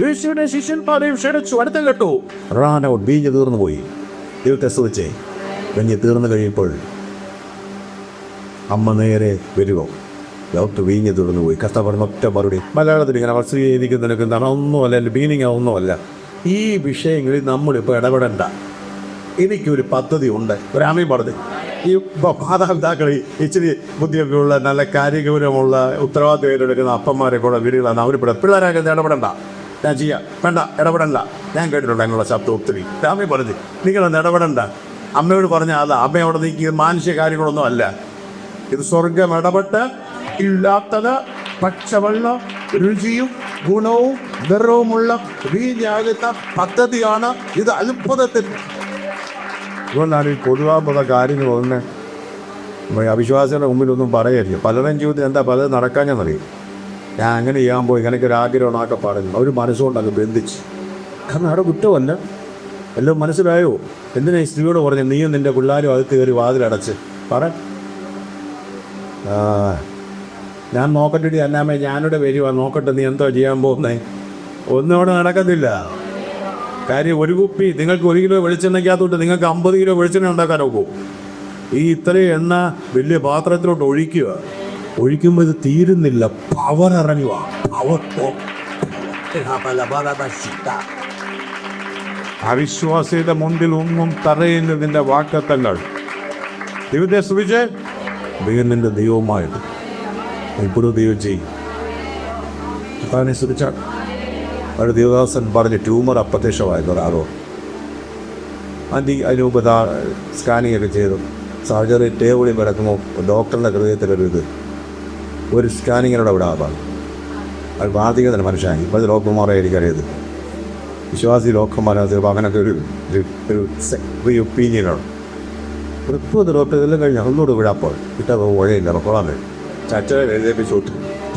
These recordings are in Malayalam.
യേശുവിനെ ശിഷ്യന്മാരെയും ക്ഷണിച്ചു. അടുത്ത കേട്ടു, റാൻ ഔട്ട്, വീഞ്ഞ് തീർന്നു പോയി. ദൈവത്തെ സ്തുതിച്ചേ. വീഞ്ഞ് തീർന്നു കഴിയുമ്പോൾ അമ്മ നേരെ വരുമോ? ഡോക്ടർ വീഞ്ഞ് തീർന്നു പോയി. കഷ്ടപ്പെടുന്ന ഒറ്റ മറുപടി. മലയാളത്തിൽ ഇങ്ങനെ വസ്തുതീകരിക്കുന്നതിനൊക്കെ എന്താണ്, ഒന്നുമല്ല, മീനിങ് ഒന്നുമല്ല. ഈ വിഷയങ്ങളിൽ നമ്മളിപ്പോൾ ഇടപെടേണ്ട. എനിക്കൊരു പദ്ധതി ഉണ്ട്. ഗ്രാമീൺ പറഞ്ഞു, ഈ മാതാപിതാക്കൾ ഇച്ചിരി ബുദ്ധിയൊക്കെയുള്ള നല്ല കാര്യഗൗരവമുള്ള ഉത്തരവാദിത്വം എടുക്കുന്ന അപ്പന്മാരെ കൂടെ വീടുകളാണ്. അവരിവിടെ പിള്ളേരൊക്കെ ഇടപെടണ്ട, ഞാൻ ചെയ്യാം, വേണ്ട ഇടപെടണ്ട. ഞാൻ കേട്ടിട്ടുണ്ട് അങ്ങനെയുള്ള ശബ്ദം ഒത്തിരി. ഗ്രാമീൺ പറഞ്ഞു, നിങ്ങളൊന്ന് ഇടപെടണ്ട. അമ്മയോട് പറഞ്ഞാൽ അതാ, അമ്മയോട് നീക്കി മാനുഷിക കാര്യങ്ങളൊന്നും അല്ല. ഇത് സ്വർഗം ഇടപെട്ട് ഇല്ലാത്തത് പച്ചവെള്ള രുചിയും ഗുണവും നിറവുമുള്ള വീഞ്ഞാകുന്ന പദ്ധതിയാണ് ഇത്. അത്ഭുതത്തിന് അതുകൊണ്ടാണ് ഈ പൊതുവാകുന്ന കാര്യങ്ങളൊന്ന് അവിശ്വാസികളുടെ മുമ്പിലൊന്നും പറയരുത്. പലരും ജീവിതത്തിൽ എന്താ പലതും നടക്കാഞ്ഞെന്നറിയും. ഞാൻ അങ്ങനെ ചെയ്യാൻ പോയി, എനിക്കൊരാഗ്രഹം എന്നൊക്കെ പറഞ്ഞു. അവർ മനസ്സുകൊണ്ടങ്ങ് ബന്ധിച്ച്. കാരണം അവിടെ കുറ്റമല്ല, എല്ലാം മനസ്സിലായോ? എന്തിനാ ഈ സ്ത്രീയോട് പറഞ്ഞു, നീയും നിൻ്റെ പിള്ളേരും അകത്ത് കയറി വാതിലടച്ച് പറ. ഞാൻ നോക്കട്ടെ അന്നാമേ, ഞാനിവിടെ വരുവാ, നോക്കട്ടെ നീ എന്തോ ചെയ്യാൻ പോകുന്നേ. ഒന്നും അവിടെ നടക്കത്തില്ല. കാര്യം, ഒരു കുപ്പി നിങ്ങൾക്ക് 1 കിലോ വെളിച്ചെണ്ണയ്ക്കകത്തോട്ട് നിങ്ങൾക്ക് 50 കിലോ വെളിച്ചെണ്ണ ഉണ്ടാക്കാൻ നോക്കൂ. ഈ ഇത്രയും എണ്ണ വലിയ പാത്രത്തിലോട്ട് ഒഴിക്കുക. ഒഴിക്കുമ്പോൾ ഇത് തീരുന്നില്ല, പവർ ഇറങ്ങുക. അവിശ്വാസിയുടെ മുൻപിൽ ഒന്നും തറയുന്നതിൻ്റെ വാക്കത്തങ്ങൾ. ദൈവത്തെ സ്തുതിച്ച് ദൈവത്തിൻ്റെ ദൈവമായിട്ട് ഇപ്പോഴും ദൈവം ചെയ്യും. അതിനെ സ്തുതിച്ചാൽ ഒരു ദേവദാസൻ പറഞ്ഞ് ട്യൂമർ അപ്രത്യക്ഷമായിരുന്നു ഒരാളോ. അതിന് മുമ്പ് സ്കാനിങ് ഒക്കെ ചെയ്തു. സർജറി ടേബിളിൽ കിടക്കുമ്പോൾ ഡോക്ടറിൻ്റെ ഹൃദയത്തിലൊരു ഒരു സ്കാനിങ്ങിനോട് അവിടെ ആവാം. അത് വാർദ്ധക്യം തന്നെ മനുഷ്യനായി. ഇപ്പോൾ ഡോക്ടർമാരെ എനിക്കറിയത് വിശ്വാസി ഡോക്ടർമാരത് അങ്ങനെയൊക്കെ ഒരു ഒപ്പീനിയനാണ്. ഇപ്പോൾ ഡോക്ടർ ഇതെല്ലാം കഴിഞ്ഞാൽ ഒന്നുകൂടെ വിടാപ്പോൾ കിട്ടാൻ ഉഴയില്ല, കൊള്ളാൻ കഴിയും. ചച്ചനെ എഴുതേപ്പിച്ചോട്ട്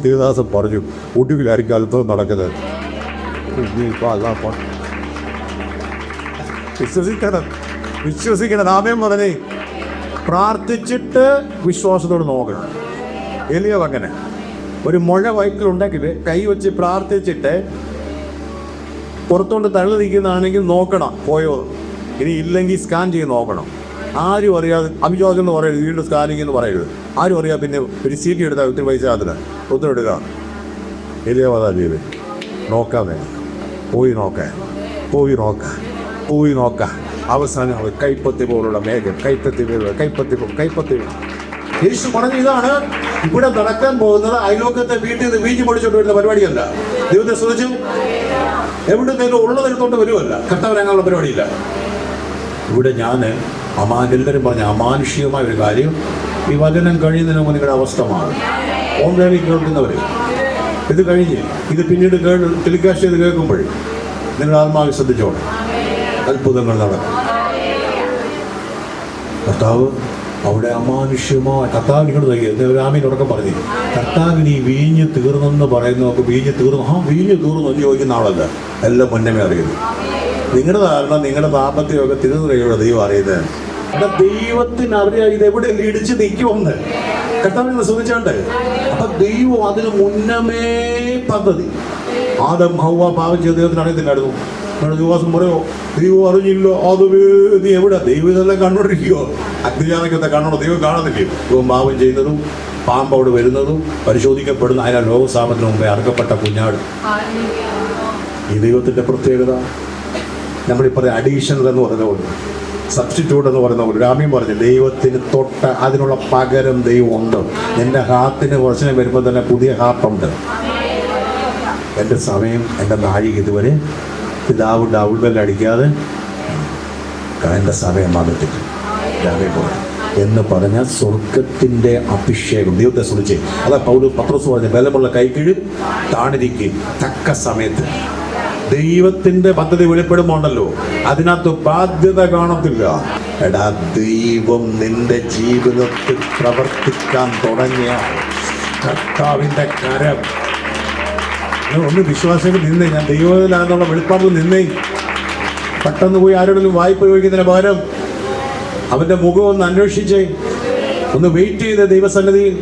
ദേവദാസൻ പറഞ്ഞു, ഒടുവിലായിരിക്കും അല്പം നടക്കുന്നത്. വിശ്വസിക്കണം. ആമേൻ പറഞ്ഞേ. പ്രാർത്ഥിച്ചിട്ട് വിശ്വാസത്തോട് നോക്കണം. എലിയോ അങ്ങനെ ഒരു മുഴ വയറ്റിലുണ്ടെങ്കിൽ കൈ വെച്ച് പ്രാർത്ഥിച്ചിട്ട് പുറത്തോണ്ട് തള്ളി നിൽക്കുന്നതാണെങ്കിൽ നോക്കണം പോയോ. ഇനി ഇല്ലെങ്കിൽ സ്കാൻ ചെയ്ത് നോക്കണം. ആരും അറിയാതെ അഭിജോഗം എന്ന് പറയരുത്, വീണ്ടും സ്കാനിങ് എന്ന് പറയരുത്. ആരും അറിയാം. പിന്നെ ഒരു സീറ്റ് എടുത്താൽ ഒത്തിരി പൈസ അതിന് ഒത്തിരി എടുക്കുക. എലിയോ അതാ ചെയ്ത് നോക്കാതെ പോയി നോക്കാൻ അവസാനം അവർ കൈപ്പത്തി പോലുള്ള മേഘം, കൈപ്പത്തി യേശു പറഞ്ഞ ഇതാണ് ഇവിടെ നടക്കാൻ പോകുന്നത്. അയലോക്കത്തെ വീട്ടിൽ നിന്ന് വീഞ്ഞു പൊടിച്ചോണ്ട് വരുന്ന പരിപാടിയല്ല. ദൈവത്തെ സ്തുതിച്ചു. എവിടെന്നെങ്കിലും ഉള്ളതെടുത്തോണ്ട് വരുമല്ല. കർത്താവിനങ്ങനെയുള്ള പരിപാടിയില്ല. ഇവിടെ ഞാൻ എല്ലാവരും പറഞ്ഞ അമാനുഷികമായ ഒരു കാര്യം, ഈ വചനം കഴിയുന്നതിന് മുമ്പ് നിങ്ങളുടെ അവസ്ഥ മാറും. ഓൺലൈനിൽ കേൾക്കുന്നവർ ഇത് കഴിഞ്ഞ് ഇത് പിന്നീട് ടെലികാസ്റ്റ് ചെയ്ത് കേൾക്കുമ്പോൾ നിങ്ങൾ ആത്മാവിൽ ശ്രദ്ധിച്ചോളെ, അത്ഭുതങ്ങൾ നടക്കും. കർത്താവ് അവിടെ അമാനുഷ്യമായ കർത്താവിനോട് രാമീൻ ഉറക്കം പറഞ്ഞു, കർത്താവിന് ഈ വീഞ്ഞ് തീർന്നെന്ന് പറയുന്നവർക്ക് വീഞ്ഞ് തീർന്നു, വീഞ്ഞ് തീർന്നു എന്ന് ചോദിക്കുന്ന ആളല്ല, എല്ലാം മുന്നമേ അറിയുന്നു. നിങ്ങളുടെ ധാരണ നിങ്ങളുടെ താപത്തെയൊക്കെ തിരുതുറയുടെ ദൈവം അറിയുന്നത്. അവിടെ ദൈവത്തിനറിയാം ഇതെവിടെ ഇടിച്ച് നിൽക്കുമെന്ന്. കർത്താവിനെ ശ്രദ്ധിച്ചാണ്ട് അപ്പൊ ദൈവം അതിന് മുന്നമേ പദ്ധതി. ആദം ഹൗവ പാപം ചെയ്ത ദൈവത്തിന് അറിയത്തില്ലായിരുന്നു. വിശ്വാസം പറയോ ദൈവം അറിഞ്ഞില്ലോ, അത് നീ എവിടെ? ദൈവം ഇതെല്ലാം കണ്ടോണ്ടിരിക്കുവോ? അഗ്നിജാതകത്തെ കണ്ടോണ്ടോ? ദൈവം കാണുന്നില്ലേ? ദൈവം പാപം ചെയ്യുന്നതും പാമ്പ് അവിടെ വരുന്നതും പരിശോധിക്കപ്പെടുന്ന അതിനാ ലോകസാപത്തിന് മുമ്പേ അറുക്കപ്പെട്ട കുഞ്ഞാട്. ഈ ദൈവത്തിന്റെ പ്രത്യേകത നമ്മളിപ്പോൾ അഡീഷണൽ എന്ന് പറയുന്ന പോലെ, സബ്സ്റ്റിറ്റ്യൂട്ട് എന്ന് പറയുന്ന പോലെ രാമ്യം പറഞ്ഞു, ദൈവത്തിന് തൊട്ട് അതിനുള്ള പകരം ദൈവം ഉണ്ട്. എൻ്റെ ഹാർട്ടിന് പ്രശ്നം വരുമ്പോൾ തന്നെ പുതിയ ഹാർട്ടുണ്ട്. എൻ്റെ സമയം, എൻ്റെ നാഴിക ഇതുവരെ പിതാവ് ഡബിൾ ബെല്ലടിക്കാതെ എൻ്റെ സമയം വന്നിട്ടില്ല എന്ന് പറഞ്ഞ സ്വർഗത്തിൻ്റെ അഭിഷേകം ദൈവത്തെ സ്തുതിച്ച്. അതാ പത്രോസ് പറഞ്ഞ ബലമുള്ള കൈക്കീഴിൽ താണിരിക്കും തക്ക സമയത്ത്. ദൈവത്തിന്റെ പദ്ധതി വെളിപ്പെടുമ്പോണ്ടല്ലോ അതിനകത്ത് ബാധ്യത കാണത്തില്ല. എടാ, ദൈവം നിന്റെ ജീവിതത്തിൽ പ്രവർത്തിക്കാൻ തുടങ്ങിയ കർത്താവിന്റെ കരം ഒന്ന് വിശ്വാസികൾ നിന്നേ. ഞാൻ ദൈവത്തിലാണെന്നുള്ള വെളിപ്പാടിൽ നിന്നേ. പെട്ടെന്ന് പോയി ആരോടെങ്കിലും വായ്പ ചോദിക്കുന്നതിന് പകരം അവന്റെ മുഖം ഒന്ന് അന്വേഷിച്ചേ, ഒന്ന് വെയിറ്റ് ചെയ്ത് ദൈവസന്നിധിയിൽ.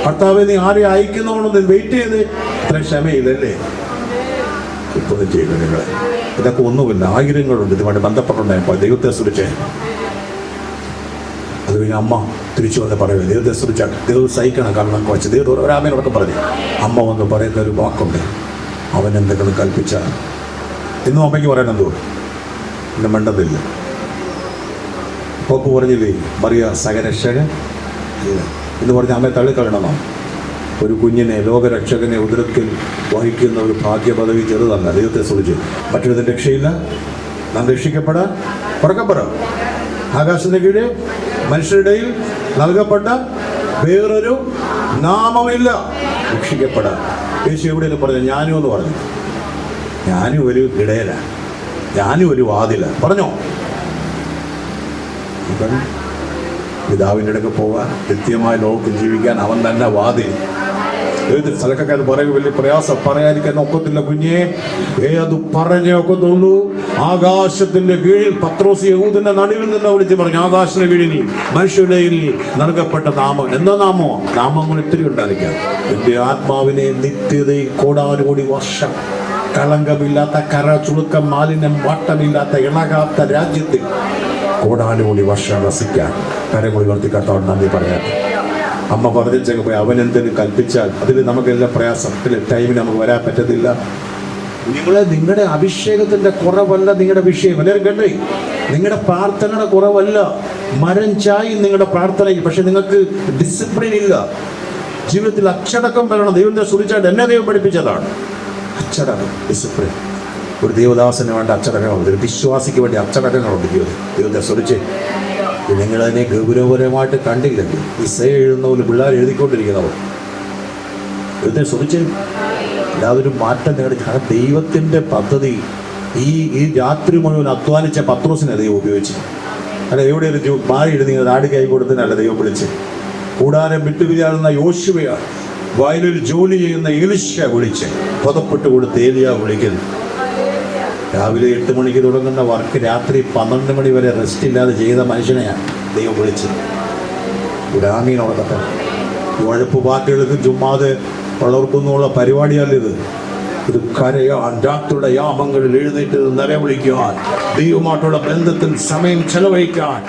കർത്താവെ നീ ആരെ അയക്കുന്നോണെന്ന് വെയിറ്റ് ചെയ്ത്. അത്ര ക്ഷമയില്ലല്ലേ? ഇപ്പോൾ അഭിഷേകം ചെയ്യുന്നു നിങ്ങളെ. ഇതൊക്കെ ഒന്നുമില്ല, ആയിരങ്ങളുണ്ട് ഇതുമായിട്ട് ബന്ധപ്പെട്ടുണ്ടായപ്പോൾ. ദൈവത്തെ സ്തുതിച്ചേ. അത് കഴിഞ്ഞ് അമ്മ തിരിച്ചു വന്ന് പറയുന്നത് ദൈവത്തെ സ്തുതിച്ചാൽ ദൈവം സഹിക്കണം, കാരണം കുറച്ച് ദൈവം ഒരാമേനോടൊക്കെ പറഞ്ഞു. അമ്മ വന്ന് പറയുന്ന ഒരു വാക്കുണ്ട്, അവൻ എന്തെങ്കിലും കൽപ്പിച്ചാൽ. ഇന്നും അമ്മയ്ക്ക് പറയാനെന്തോ എന്നെ മണ്ടതില്ല. പോപ്പ് പറഞ്ഞില്ലേ മറിയ സഹരക്ഷകൻ ഇല്ല എന്ന് പറഞ്ഞ് അമ്മയെ തള്ളിക്കളയണമെന്നോ? ഒരു കുഞ്ഞിനെ, ലോകരക്ഷകനെ ഉദരത്തിൽ വഹിക്കുന്ന ഒരു ഭാഗ്യപദവി ചെറുതല്ല. ദൈവത്തെ സ്തുതിച്ച്. മറ്റൊരു രക്ഷയില്ല. നാം രക്ഷിക്കപ്പെടാൻ ഉറക്കപ്പെട ആകാശത്തിന് കീഴെ മനുഷ്യരുടെയിൽ നൽകപ്പെട്ട വേറൊരു നാമമില്ല രക്ഷിക്കപ്പെടാൻ. യേശു എവിടെയെങ്കിലും പറഞ്ഞു ഞാനും എന്ന് പറഞ്ഞു. ഞാനും ഒരു ഇടയലാണ്, ഞാനും ഒരു വാതിലാണ് പറഞ്ഞോ. പിതാവിൻ്റെ ഇടയ്ക്ക് പോകാൻ, കൃത്യമായ ലോകത്തിൽ ജീവിക്കാൻ അവൻ തന്നെ വാതിൽ. ഏത് സ്ഥലക്കൊക്കെ അത് പറയുക വലിയ പ്രയാസം, പറയാതിരിക്കാൻ ഒക്കത്തില്ല കുഞ്ഞേ. അത് പറഞ്ഞേ ഒക്കത്തുള്ളൂ. ആകാശത്തിന്റെ കീഴിൽ പത്രോസ് യഹൂദന്റെ നടുവിൽ നിന്ന് വിളിച്ച് പറഞ്ഞു, ആകാശത്തിന്റെ കീഴിൽ മനുഷ്യരുടെ നൽകപ്പെട്ട നാമം. എന്താ നാമോ? നാമങ്ങൾ ഇത്തിരി ഉണ്ടായിരിക്കാം. എന്റെ ആത്മാവിനെ നിത്യതയിൽ കോടാനുകോടി വർഷം കളങ്കമില്ലാത്ത, കര ചുളുക്കം, മാലിന്യം, വാട്ടമില്ലാത്ത, ഇളകാത്ത രാജ്യത്തിൽ കോടാനുകോടി വർഷം വസിക്കാൻ കരങ്ങൾ ഉയർത്തിക്കാത്തോണ്ട് നന്ദി പറയാം. അമ്മ പറഞ്ഞിച്ചെങ്കിൽ പോയി അവൻ എന്തെങ്കിലും കൽപ്പിച്ചാൽ അതിൽ നമുക്കെല്ലാം പ്രയാസം, ടൈമിന് നമുക്ക് വരാൻ പറ്റത്തില്ല. നിങ്ങളുടെ അഭിഷേകത്തിന്റെ കുറവല്ല നിങ്ങളുടെ വിഷയം. എല്ലാവരും കണ്ടേ, നിങ്ങളുടെ പ്രാർത്ഥനയുടെ കുറവല്ല. മരം ചായി നിങ്ങളുടെ പ്രാർത്ഥനയിൽ, പക്ഷെ നിങ്ങൾക്ക് ഡിസിപ്ലിൻ ഇല്ല. ജീവിതത്തിൽ അച്ചടക്കം വരണം. ദൈവത്തെ സ്തുതിച്ചാൽ എന്നെ ദൈവം പഠിപ്പിച്ചതാണ് അച്ചടക്കം, ഡിസിപ്ലിൻ. ഒരു ദൈവദാസന് വേണ്ട അച്ചടക്കങ്ങളുണ്ട്, ഒരു വിശ്വാസിക്ക് വേണ്ടി അച്ചടക്കങ്ങളുണ്ട്. ദൈവത്തെ സ്തുതിച്ച്. നിങ്ങളതിനെ ഗൗരവപരമായിട്ട് കണ്ടില്ലെങ്കിൽ ഇസയ എഴുതുന്ന പോലെ പിള്ളേർ എഴുതിക്കൊണ്ടിരിക്കുന്നവർ ദൈവത്തെ സ്തുതിച്ച്. എല്ലാവരും മാറ്റം നേടി. കാരണം ദൈവത്തിൻ്റെ പദ്ധതി ഈ രാത്രി മുഴുവൻ അധ്വാനിച്ച പത്രോസിനെ ദൈവം ഉപയോഗിച്ചു. അല്ല, എവിടെ ഒരു മാറി എഴുതി നാട് കൈ കൊടുത്തതിനല്ല ദൈവം വിളിച്ച്. കൂടാരം വിട്ടുപിരിയാടുന്ന യോശുവയാണ്, വയലിൽ ജോലി ചെയ്യുന്ന എലീശ വിളിച്ച്, പുതപ്പെട്ട് കൊടുത്ത് ഏലിയ വിളിക്കുന്നു. രാവിലെ 8 മണിക്ക് തുടങ്ങുന്ന വർക്ക് രാത്രി 12 മണി വരെ റെസ്റ്റ് ഇല്ലാതെ ചെയ്ത മനുഷ്യനെയാണ് ദൈവം വിളിച്ചത്. ഗ്രാമീണോടൊക്കെ ഉഴപ്പ് പാർട്ടികൾക്ക് ചുമ്മാതെ വളർത്തുന്നുള്ള പരിപാടിയല്ല ഇത്. ഇത് കരയാൻ, രാത്രിയുടെ യാമങ്ങളിൽ എഴുന്നേറ്റ് നിലവിളിക്കാൻ, ദൈവമായിട്ടുള്ള ബന്ധത്തിൽ സമയം ചെലവഴിക്കാൻ